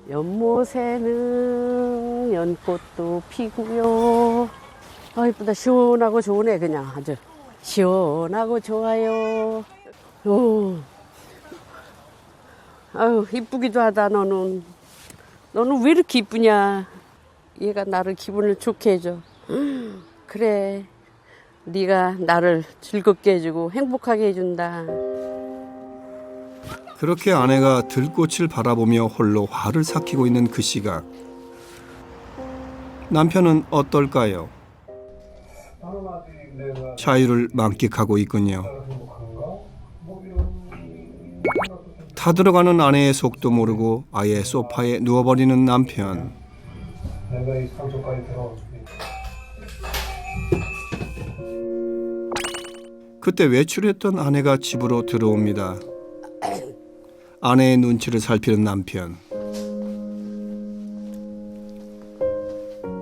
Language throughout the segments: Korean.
연못에는 연꽃도 피고요. 아, 이쁘다. 시원하고 좋으네. 그냥 아주 시원하고 좋아요. 오. 아유, 이쁘기도 하다. 너는 왜 이렇게 이쁘냐. 얘가 나를 기분을 좋게 해줘. 그래, 네가 나를 즐겁게 해주고 행복하게 해준다. 그렇게 아내가 들꽃을 바라보며 홀로 화를 삭히고 있는 그 시각, 남편은 어떨까요? 자유를 만끽하고 있군요. 타들어가는 아내의 속도 모르고 아예 소파에 누워버리는 남편. 그때 외출했던 아내가 집으로 들어옵니다. 아내의 눈치를 살피는 남편.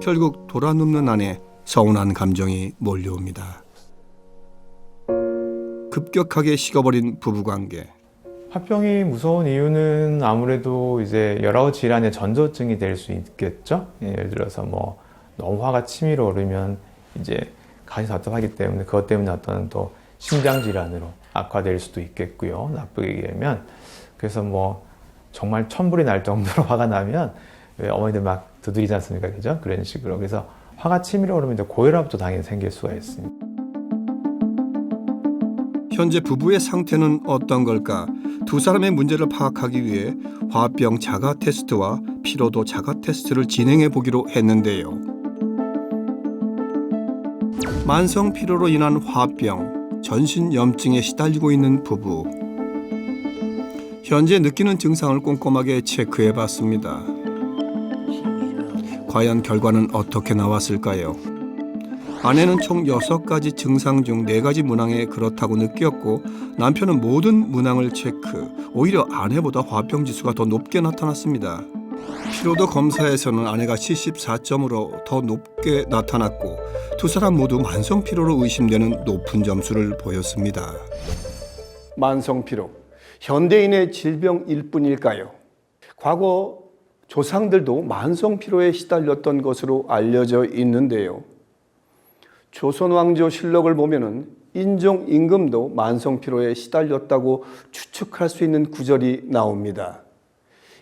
결국 돌아눕는 아내, 서운한 감정이 몰려옵니다. 급격하게 식어버린 부부관계. 화병이 무서운 이유는 아무래도 이제 여러 질환의 전조증이 될 수 있겠죠. 예를 들어서 뭐 너무 화가 치밀어 오르면 이제 간이 답답하기 때문에 그것 때문에 어떤 또 심장 질환으로 악화될 수도 있겠고요. 나쁘게 얘기하면. 그래서 뭐 정말 천불이 날 정도로 화가 나면 왜 어머니들 막 두드리지 않습니까? 그죠? 그런 식으로. 그래서 화가 치밀어 오르면 이제 고혈압도 당연히 생길 수가 있습니다. 현재 부부의 상태는 어떤 걸까? 두 사람의 문제를 파악하기 위해 화병 자가 테스트와 피로도 자가 테스트를 진행해 보기로 했는데요. 만성 피로로 인한 화병, 전신 염증에 시달리고 있는 부부. 현재 느끼는 증상을 꼼꼼하게 체크해 봤습니다. 과연 결과는 어떻게 나왔을까요? 아내는 총 6가지 증상 중 4가지 문항에 그렇다고 느꼈고, 남편은 모든 문항을 체크. 오히려 아내보다 화병 지수가 더 높게 나타났습니다. 피로도 검사에서는 아내가 74점으로 더 높게 나타났고, 두 사람 모두 만성 피로로 의심되는 높은 점수를 보였습니다. 만성 피로, 현대인의 질병일 뿐일까요? 과거 조상들도 만성 피로에 시달렸던 것으로 알려져 있는데요. 조선왕조 실록을 보면은 인종 임금도 만성 피로에 시달렸다고 추측할 수 있는 구절이 나옵니다.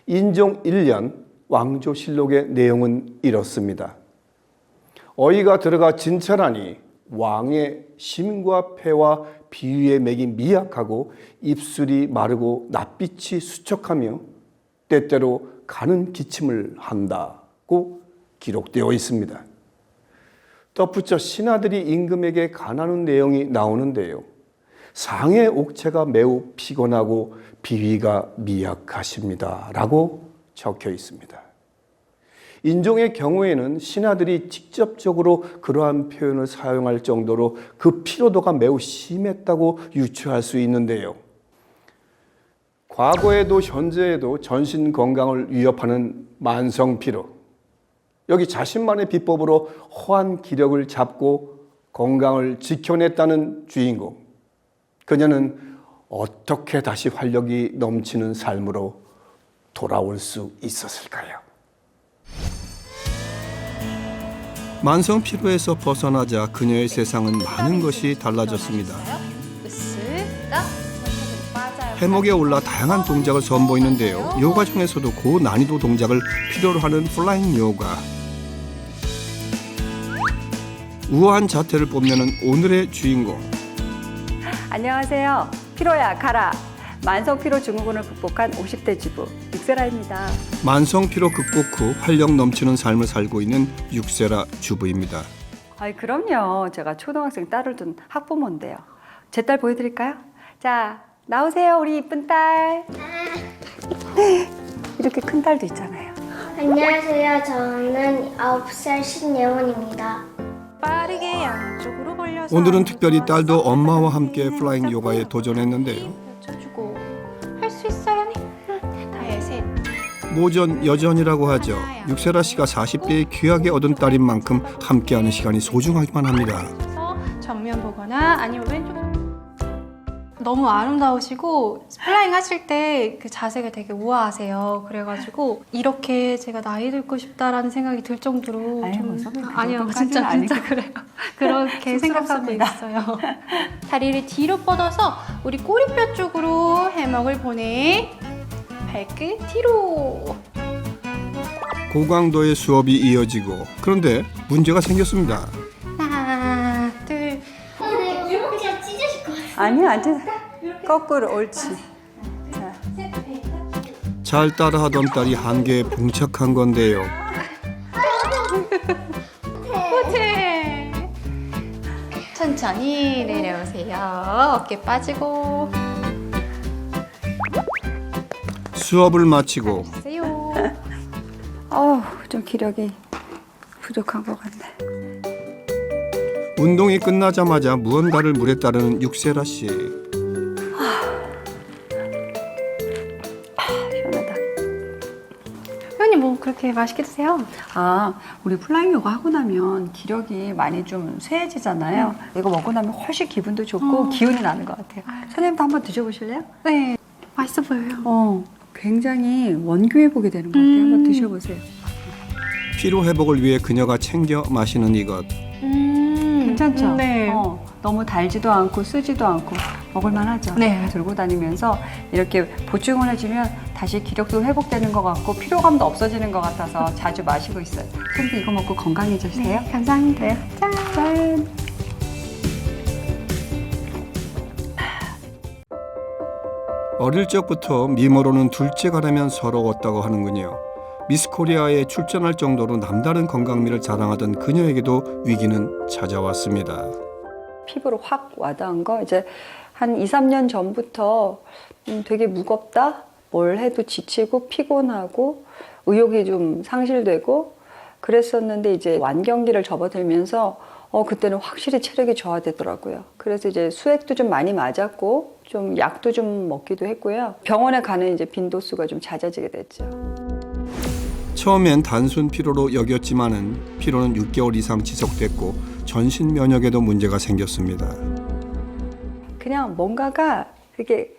인종 1년 왕조실록의 내용은 이렇습니다. 어이가 들어가 진찰하니 왕의 심과 폐와 비위의 맥이 미약하고 입술이 마르고 낯빛이 수척하며 때때로 가는 기침을 한다고 기록되어 있습니다. 덧붙여 신하들이 임금에게 간하는 내용이 나오는데요. 상의 옥체가 매우 피곤하고 비위가 미약하십니다 라고 적혀 있습니다. 인종의 경우에는 신하들이 직접적으로 그러한 표현을 사용할 정도로 그 피로도가 매우 심했다고 유추할 수 있는데요. 과거에도 현재에도 전신 건강을 위협하는 만성 피로, 여기 자신만의 비법으로 허한 기력을 잡고 건강을 지켜냈다는 주인공. 그녀는 어떻게 다시 활력이 넘치는 삶으로 돌아올 수 있었을까요? 만성 피로에서 벗어나자 그녀의 세상은 많은 것이 달라졌습니다. 해목에 올라 다양한 동작을 선보이는데요. 요가 중에서도 고난이도 동작을 필요로 하는 플라잉 요가. 우아한 자태를 뽐내는 오늘의 주인공. 안녕하세요. 피로야 가라. 만성 피로 증후군을 극복한 50대 주부 육세라입니다. 만성 피로 극복 후 활력 넘치는 삶을 살고 있는 육세라 주부입니다. 그럼요. 제가 초등학생 딸을 둔 학부모인데요. 제 딸 보여드릴까요? 자, 나오세요. 우리 이쁜 딸. 이렇게 큰 딸도 있잖아요. 안녕하세요. 저는 9살 신예원입니다. 빠르게 양쪽으로 벌려서 오늘은 특별히 딸도 엄마와 함께 플라잉 요가에 도전했는데요. 맞춰주고 할 수 있어요. 다해 셋. 모전 여전이라고 하죠. 육세라 씨가 40대에 귀하게 얻은 딸인 만큼 함께하는 시간이 소중하기만 합니다. 정면 보거나 아니면 왼쪽. 너무 아름다우시고 플라잉 하실 때 그 자세가 되게 우아하세요. 그래가지고 이렇게 제가 나이 들고 싶다라는 생각이 들 정도로 아이고, 선배님, 그 아니요, 정도까지는 진짜 아니고. 그래요. 그렇게 생각하고 있어요. 다리를 뒤로 뻗어서 우리 꼬리뼈 쪽으로 해먹을 보내. 발끝 뒤로. 고강도의 수업이 이어지고 그런데 문제가 생겼습니다. 하나, 둘. 이렇게 찢으실 것 같아요. 아니요, 앉아. 거꾸로 옳지. 자, 잘 따라하던 딸이 한계에 봉착한 건데요. 호텔. 천천히 내려오세요. 어깨 빠지고. 수업을 마치고 세요. 좀 기력이 부족한 것 같네. 운동이 끝나자마자 무언가를 물에 따르는 육세라 씨. 시원하다. 회원님 뭐 그렇게 맛있게 드세요? 우리 플라잉 요가 하고 나면 기력이 많이 좀 쇠해지잖아요. 이거 먹고 나면 훨씬 기분도 좋고 기운이 나는 것 같아요. 선생님도 한번 드셔보실래요? 네. 맛있어 보여요. 굉장히 원기 회복이 되는 것 같아요. 한번 드셔보세요. 피로 회복을 위해 그녀가 챙겨 마시는 이것. 괜찮죠? 네. 너무 달지도 않고 쓰지도 않고 먹을만 하죠? 네. 들고 다니면서 이렇게 보충을 해주면 다시 기력도 회복되는 것 같고 피로감도 없어지는 것 같아서 자주 마시고 있어요. 선생님 이거 먹고 건강해지세요. 네, 감사합니다. 짠! 어릴 적부터 미모로는 둘째가라면 서러웠다고 하는군요. 미스 코리아에 출전할 정도로 남다른 건강미를 자랑하던 그녀에게도 위기는 찾아왔습니다. 피부로 확 와닿은 거 이제 한 2, 3년 전부터 되게 무겁다. 뭘 해도 지치고 피곤하고 의욕이 좀 상실되고 그랬었는데 이제 완경기를 접어들면서 그때는 확실히 체력이 저하되더라고요. 그래서 이제 수액도 좀 많이 맞았고 좀 약도 좀 먹기도 했고요. 병원에 가는 이제 빈도수가 좀 잦아지게 됐죠. 처음엔 단순 피로로 여겼지만은 피로는 6개월 이상 지속됐고 전신 면역에도 문제가 생겼습니다. 그냥 뭔가가 그게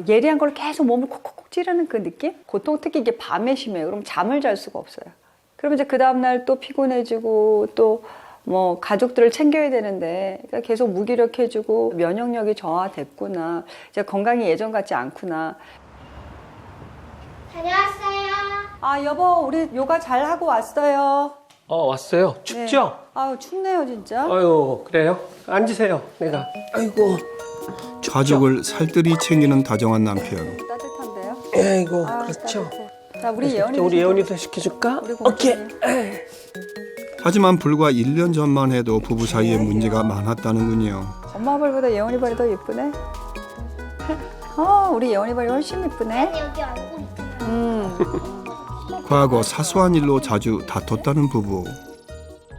예리한 걸 계속 몸을 콕콕콕 찌르는 그 느낌? 고통 특히 이게 밤에 심해요. 그럼 잠을 잘 수가 없어요. 그러면 이제 그 다음날 또 피곤해지고 또 뭐 가족들을 챙겨야 되는데 그러니까 계속 무기력해지고 면역력이 저하됐구나. 이제 건강이 예전 같지 않구나. 다녀왔어요. 여보 우리 요가 잘 하고 왔어요. 왔어요. 춥죠? 아유 춥네요 진짜. 아유, 그래요? 앉으세요. 내가. 아이고. 가족을 살뜰히 챙기는 다정한 남편. 따뜻한데요? 아이고, 아유, 그렇죠. 따뜻해. 자 우리 예원이도 우리 예원이도 시켜줄까? 우리 오케이. 공주님. 하지만 불과 1년 전만 해도 부부 사이에 문제가 많았다는군요. 엄마 발보다 예원이 발이 더 예쁘네. 우리 예원이 발이 훨씬 예쁘네. 아니 여기 안고 있잖아. 과거 사소한 일로 자주 다퉜다는 부부.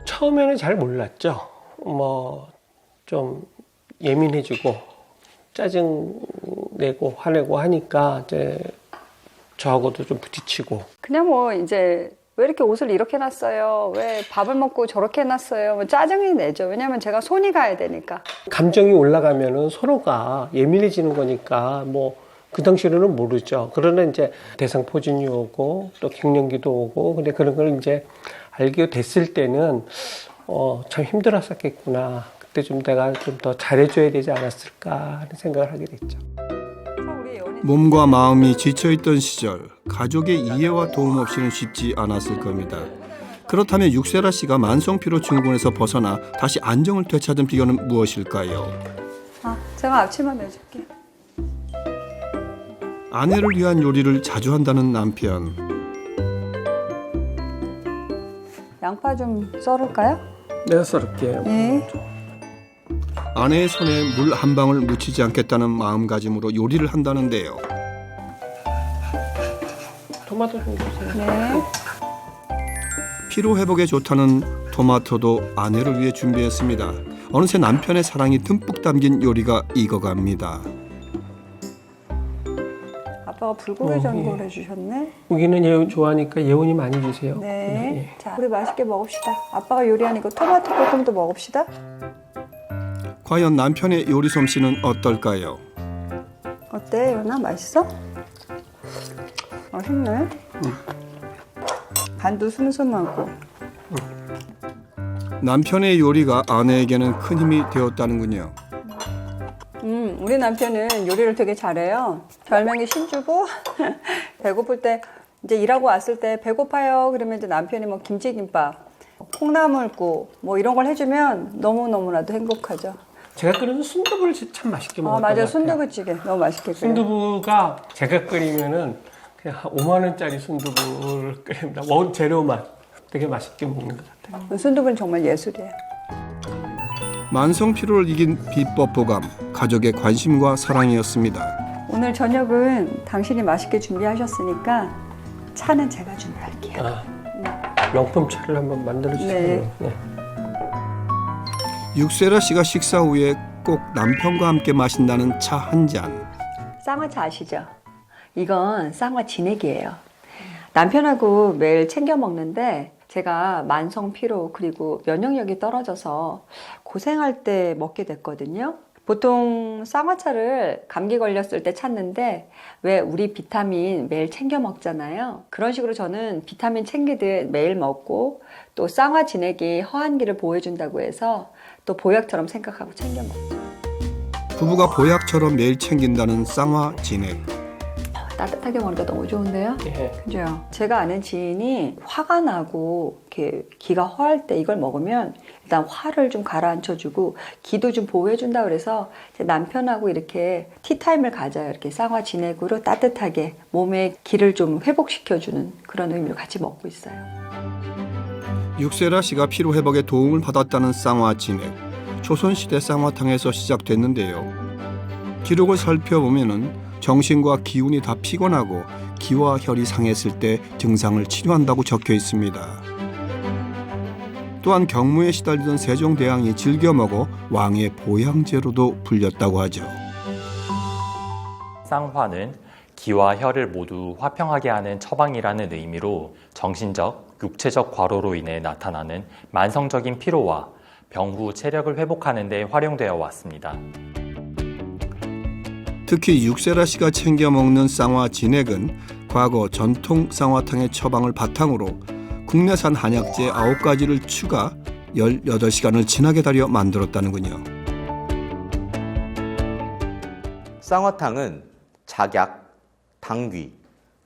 처음에는 잘 몰랐죠. 좀 예민해지고 짜증 내고 화내고 하니까 이제 저하고도 좀 부딪히고. 그냥 뭐 이제 왜 이렇게 옷을 이렇게 놨어요? 왜 밥을 먹고 저렇게 해놨어요? 뭐 짜증이 내죠. 왜냐면 제가 손이 가야 되니까. 감정이 올라가면은 서로가 예민해지는 거니까 그 당시에는 모르죠. 그러나 이제 대상포진이 오고 또 갱년기도 오고 근데 그런 걸 이제 알게 됐을 때는 참 힘들었었겠구나. 그때 좀 내가 좀 더 잘해줘야 되지 않았을까 하는 생각을 하게 됐죠. 몸과 마음이 지쳐있던 시절 가족의 이해와 도움 없이는 쉽지 않았을 겁니다. 그렇다면 육세라 씨가 만성피로 증후군에서 벗어나 다시 안정을 되찾은 비결은 무엇일까요? 제가 앞치마 내줄게. 아내를 위한 요리를 자주 한다는 남편. 양파 좀 썰을까요? 내가 썰을게요. 네. 아내의 손에 물 한 방울 묻히지 않겠다는 마음가짐으로 요리를 한다는데요. 토마토 좀 주세요. 네. 피로 회복에 좋다는 토마토도 아내를 위해 준비했습니다. 어느새 남편의 사랑이 듬뿍 담긴 요리가 익어갑니다. 아빠가 불고기 전골 해주셨네. 고기는 예원 좋아하니까 예원이 많이 주세요. 네. 자, 우리 맛있게 먹읍시다. 아빠가 요리한 이거 토마토 볶음도 먹읍시다. 과연 남편의 요리 솜씨는 어떨까요? 어때, 연아? 맛있어? 맛있네. 간도 슴슴하고. 남편의 요리가 아내에게는 큰 힘이 되었다는군요. 우리 남편은 요리를 되게 잘해요. 별명이 신주고 배고플 때 이제 일하고 왔을 때 배고파요. 그러면 이제 남편이 뭐 김치김밥, 콩나물국 뭐 이런 걸 해주면 너무너무나도 행복하죠. 제가 끓이는 순두부를 참 맛있게 먹었던 것 맞아. 같아요. 순두부찌개 너무 맛있게 끓여요. 순두부가 제가 끓이면은 그냥 한 5만 원짜리 순두부를 끓입니다. 원 재료만 되게 맛있게 먹는 것 같아요. 순두부는 정말 예술이에요. 만성 피로를 이긴 비법 보감, 가족의 관심과 사랑이었습니다. 오늘 저녁은 당신이 맛있게 준비하셨으니까 차는 제가 준비할게요. 명품 차를 한번 만들어 주세요. 네. 육세라 씨가 식사 후에 꼭 남편과 함께 마신다는 차 한 잔. 쌍화차 아시죠? 이건 쌍화 진액이에요. 남편하고 매일 챙겨 먹는데 제가 만성 피로 그리고 면역력이 떨어져서 고생할 때 먹게 됐거든요. 보통 쌍화차를 감기 걸렸을 때 찾는데 왜 우리 비타민 매일 챙겨 먹잖아요. 그런 식으로 저는 비타민 챙기듯 매일 먹고 또 쌍화 진액이 허한기를 보호해준다고 해서 또 보약처럼 생각하고 챙겨 먹죠. 부부가 보약처럼 매일 챙긴다는 쌍화 진액. 따뜻하게 먹으니까 너무 좋은데요? 예. 그죠? 제가 아는 지인이 화가 나고 이렇게 기가 허할 때 이걸 먹으면 일단 화를 좀 가라앉혀주고 기도 좀 보호해준다 그래서 제 남편하고 이렇게 티타임을 가져요. 이렇게 쌍화 진액으로 따뜻하게 몸의 기를 좀 회복시켜주는 그런 의미로 같이 먹고 있어요. 육세라 씨가 피로 회복에 도움을 받았다는 쌍화 진액. 조선시대 쌍화탕에서 시작됐는데요. 기록을 살펴보면은 정신과 기운이 다 피곤하고 기와 혈이 상했을 때 증상을 치료한다고 적혀 있습니다. 또한 경무에 시달리던 세종대왕이 즐겨 먹어 왕의 보양제로도 불렸다고 하죠. 쌍화는 기와 혈을 모두 화평하게 하는 처방이라는 의미로 정신적, 육체적 과로로 인해 나타나는 만성적인 피로와 병 후 체력을 회복하는 데 활용되어 왔습니다. 특히 육세라 씨가 챙겨 먹는 쌍화 진액은 과거 전통 쌍화탕의 처방을 바탕으로 국내산 한약재 9가지를 추가 18시간을 진하게 달여 만들었다는군요. 쌍화탕은 작약, 당귀,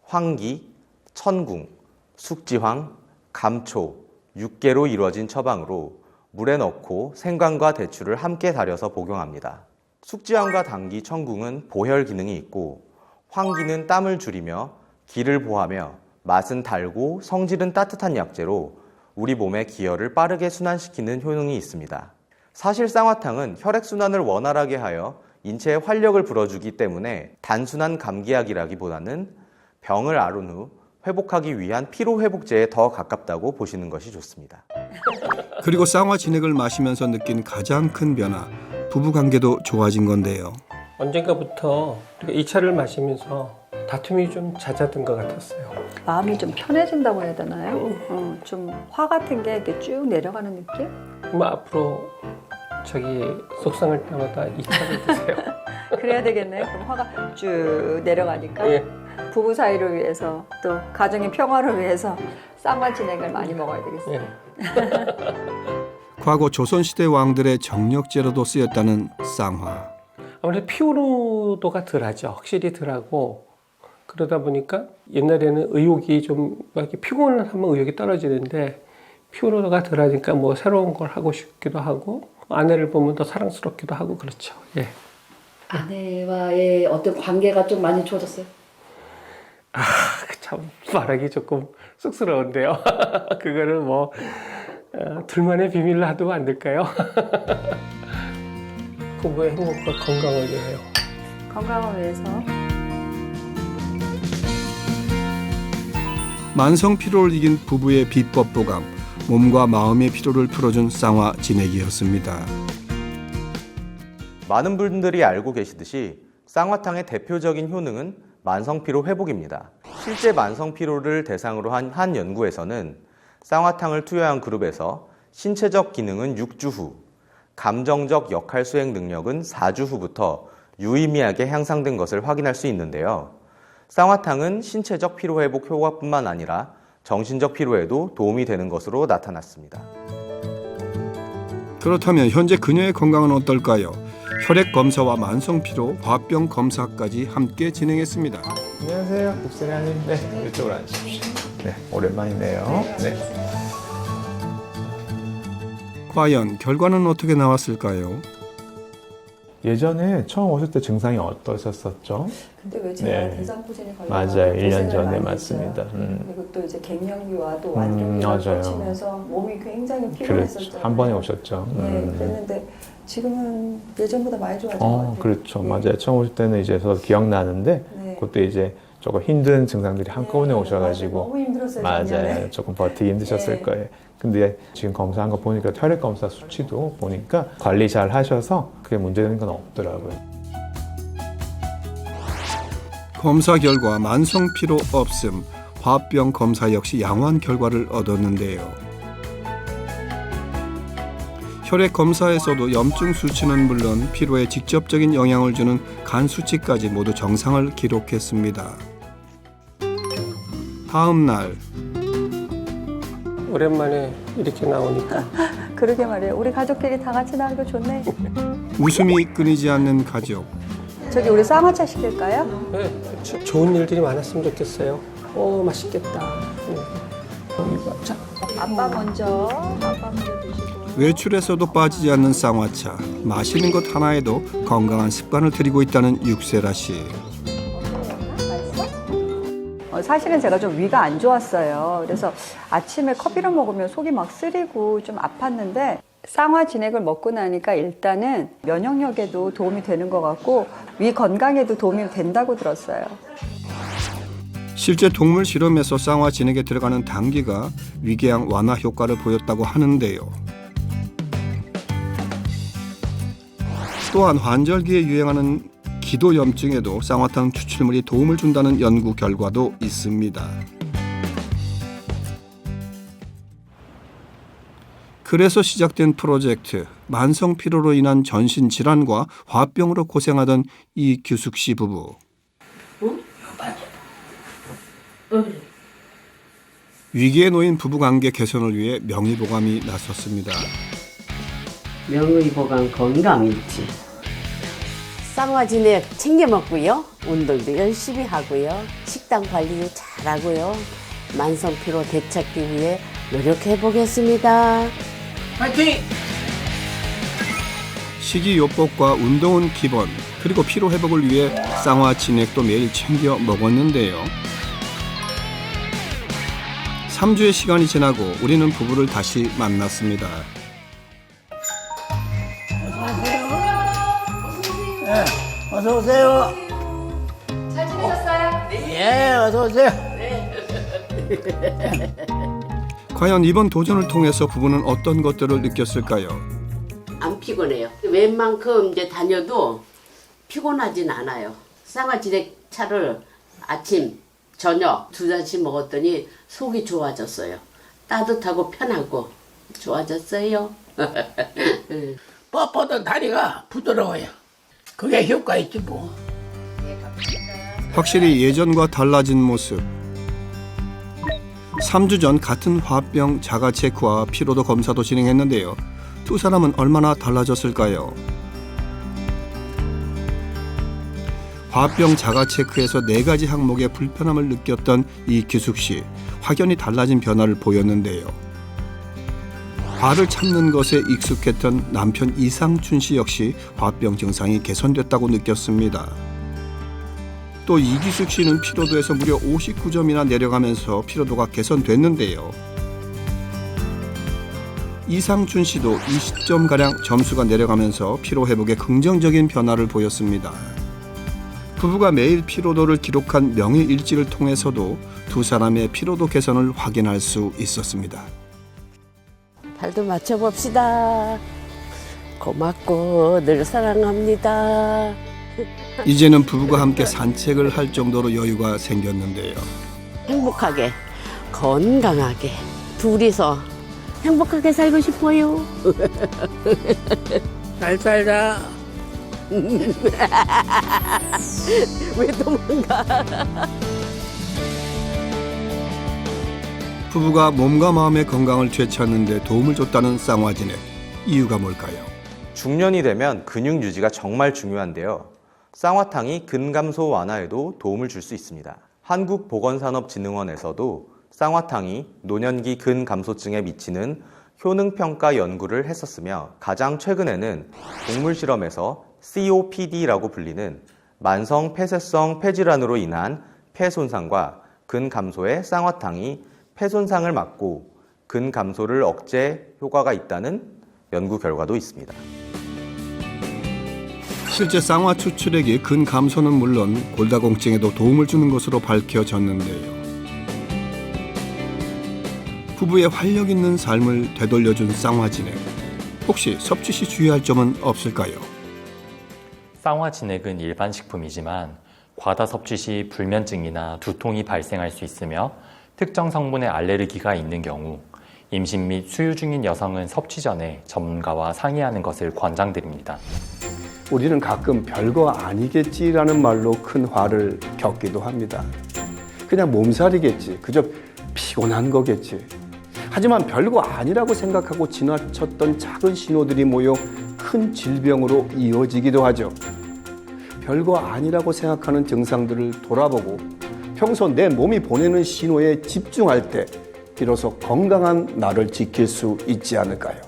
황기, 천궁, 숙지황, 감초, 육개로 이루어진 처방으로 물에 넣고 생강과 대추를 함께 달여서 복용합니다. 숙지황과 당귀, 천궁은 보혈 기능이 있고 황기는 땀을 줄이며 기를 보하며 맛은 달고 성질은 따뜻한 약재로 우리 몸의 기혈을 빠르게 순환시키는 효능이 있습니다. 사실 쌍화탕은 혈액순환을 원활하게 하여 인체에 활력을 불어주기 때문에 단순한 감기약이라기보다는 병을 앓은 후 회복하기 위한 피로회복제에 더 가깝다고 보시는 것이 좋습니다. 그리고 쌍화 진액을 마시면서 느낀 가장 큰 변화, 부부관계도 좋아진 건데요. 언젠가부터 이 차를 마시면서 다툼이 좀 잦아든 것 같았어요. 마음이 좀 편해진다고 해야 되나요? 좀 화 같은 게 이렇게 쭉 내려가는 느낌? 뭐 앞으로 저기 속상할 때마다 이 차를 드세요. 그래야 되겠네요. 그럼 화가 쭉 내려가니까 예. 부부 사이를 위해서 또 가정의 평화를 위해서 쌍화 진액을 많이 먹어야 되겠어요. 예. 과거 조선시대 왕들의 정력제로도 쓰였다는 쌍화. 아무래도 피로도가 덜하죠. 확실히 덜하고 그러다 보니까 옛날에는 의욕이 좀 이렇게 피곤을 하면 의욕이 떨어지는데 피로도가 덜하니까 뭐 새로운 걸 하고 싶기도 하고 아내를 보면 더 사랑스럽기도 하고 그렇죠. 예. 아내와의 어떤 관계가 좀 많이 좋아졌어요? 참 말하기 조금 쑥스러운데요. 그거는 뭐 둘만의 비밀로 놔두면 안 될까요? 부부의 행복과 건강을 위해요. 건강을 위해서. 만성 피로를 이긴 부부의 비법 보감, 몸과 마음의 피로를 풀어준 쌍화 진액이었습니다. 많은 분들이 알고 계시듯이 쌍화탕의 대표적인 효능은 만성피로 회복입니다. 실제 만성피로를 대상으로 한 연구에서는 쌍화탕을 투여한 그룹에서 신체적 기능은 6주 후, 감정적 역할 수행 능력은 4주 후부터 유의미하게 향상된 것을 확인할 수 있는데요. 쌍화탕은 신체적 피로회복 효과뿐만 아니라 정신적 피로에도 도움이 되는 것으로 나타났습니다. 그렇다면 현재 그녀의 건강은 어떨까요? 혈액 검사와 만성 피로, 화병 검사까지 함께 진행했습니다. 안녕하세요, 국세라님. 네, 이쪽으로 앉으십시오. 네, 오랜만이네요. 네. 과연 결과는 어떻게 나왔을까요? 예전에 처음 오실 때 증상이 어떠셨었죠? 근데 왜 제가 네. 대장포진이 걸려서 맞아요. 1년 고생을 전에 많이 맞습니다. 했어요. 그리고 또 이제 갱년기와 또 완경기가 맞아요. 겹치면서 몸이 굉장히 그렇죠. 피곤했었잖아요. 한 번에 오셨죠. 네, 그랬는데 지금은 예전보다 많이 좋아진 것 같아요. 그렇죠. 네. 맞아요. 처음 오실 때는 이제 저도 기억나는데 네. 그때 이제 조금 힘든 증상들이 한꺼번에 네, 오셔가지고 너무 힘들었어요. 맞아요. 작년에. 조금 버티기 힘드셨을 네. 거예요. 근데 지금 검사한 거 보니까 혈액 검사 수치도 보니까 관리 잘 하셔서 그게 문제되는 건 없더라고요. 검사 결과 만성 피로 없음, 화병 검사 역시 양호한 결과를 얻었는데요. 혈액 검사에서도 염증 수치는 물론 피로에 직접적인 영향을 주는 간 수치까지 모두 정상을 기록했습니다. 다음 날 오랜만에 이렇게 나오니까 그러게 말이에요. 우리 가족끼리 다 같이 나오니까 좋네. 웃음이 끊이지 않는 가족. 저기 우리 쌍화차 시킬까요? 네, 좋은 일들이 많았으면 좋겠어요. 맛있겠다. 자, 아빠 먼저 드시고. 외출에서도 빠지지 않는 쌍화차. 마시는 것 하나에도 건강한 습관을 들이고 있다는 육세라 씨. 사실은 제가 좀 위가 안 좋았어요. 그래서 아침에 커피를 먹으면 속이 막 쓰리고 좀 아팠는데 쌍화 진액을 먹고 나니까 일단은 면역력에도 도움이 되는 것 같고 위 건강에도 도움이 된다고 들었어요. 실제 동물 실험에서 쌍화 진액에 들어가는 당기가 위궤양 완화 효과를 보였다고 하는데요. 또한 환절기에 유행하는 기도염증에도 쌍화탕 추출물이 도움을 준다는 연구 결과도 있습니다. 그래서 시작된 프로젝트, 만성 피로로 인한 전신 질환과 화병으로 고생하던 이규숙 씨 부부. 위기에 놓인 부부관계 개선을 위해 명의보감이 나섰습니다. 명의보감 건강일지. 쌍화 진액 챙겨 먹고요. 운동도 열심히 하고요. 식단 관리도 잘하고요. 만성 피로 되찾기 위해 노력해 보겠습니다. 파이팅! 식이요법과 운동은 기본, 그리고 피로 회복을 위해 쌍화 진액도 매일 챙겨 먹었는데요. 3주의 시간이 지나고 우리는 부부를 다시 만났습니다. 네, 어서 오세요. 잘 지내셨어요? 예, 어서 오세요. 과연 이번 도전을 통해서 부부는 어떤 것들을 느꼈을까요? 안 피곤해요. 웬만큼 이제 다녀도 피곤하진 않아요. 쌍화 진액 차를 아침, 저녁 2잔씩 먹었더니 속이 좋아졌어요. 따뜻하고 편하고 좋아졌어요. 뻣뻣한 다리가 부드러워요. 그게 효과 있지 뭐. 확실히 예전과 달라진 모습. 3주 전 같은 화병 자가 체크와 피로도 검사도 진행했는데요. 두 사람은 얼마나 달라졌을까요? 화병 자가 체크에서 4가지 항목의 불편함을 느꼈던 이규숙 씨, 확연히 달라진 변화를 보였는데요. 화를 참는 것에 익숙했던 남편 이상춘 씨 역시 화병 증상이 개선됐다고 느꼈습니다. 또 이기숙 씨는 피로도에서 무려 59점이나 내려가면서 피로도가 개선됐는데요. 이상춘 씨도 20점가량 점수가 내려가면서 피로 회복에 긍정적인 변화를 보였습니다. 부부가 매일 피로도를 기록한 명의일지를 통해서도 두 사람의 피로도 개선을 확인할 수 있었습니다. 발도 맞춰봅시다. 고맙고 늘 사랑합니다. 이제는 부부가 함께 산책을 할 정도로 여유가 생겼는데요. 행복하게, 건강하게, 둘이서 행복하게 살고 싶어요. 잘 살자. 왜 도망가? 부부가 몸과 마음의 건강을 되찾는 데 도움을 줬다는 쌍화진액. 이유가 뭘까요? 중년이 되면 근육 유지가 정말 중요한데요. 쌍화탕이 근감소 완화에도 도움을 줄 수 있습니다. 한국보건산업진흥원에서도 쌍화탕이 노년기 근감소증에 미치는 효능평가 연구를 했었으며 가장 최근에는 동물 실험에서 COPD라고 불리는 만성 폐쇄성 폐질환으로 인한 폐 손상과 근감소의 쌍화탕이 폐 손상을 막고 근감소를 억제 효과가 있다는 연구 결과도 있습니다. 실제 쌍화 추출액이 근감소는 물론 골다공증에도 도움을 주는 것으로 밝혀졌는데요. 부부의 활력 있는 삶을 되돌려준 쌍화진액. 혹시 섭취 시 주의할 점은 없을까요? 쌍화 진액은 일반 식품이지만 과다 섭취 시 불면증이나 두통이 발생할 수 있으며 특정 성분에 알레르기가 있는 경우 임신 및 수유 중인 여성은 섭취 전에 전문가와 상의하는 것을 권장드립니다. 우리는 가끔 별거 아니겠지라는 말로 큰 화를 겪기도 합니다. 그냥 몸살이겠지, 그저 피곤한 거겠지. 하지만 별거 아니라고 생각하고 지나쳤던 작은 신호들이 모여 큰 질병으로 이어지기도 하죠. 별거 아니라고 생각하는 증상들을 돌아보고 평소 내 몸이 보내는 신호에 집중할 때 비로소 건강한 나를 지킬 수 있지 않을까요?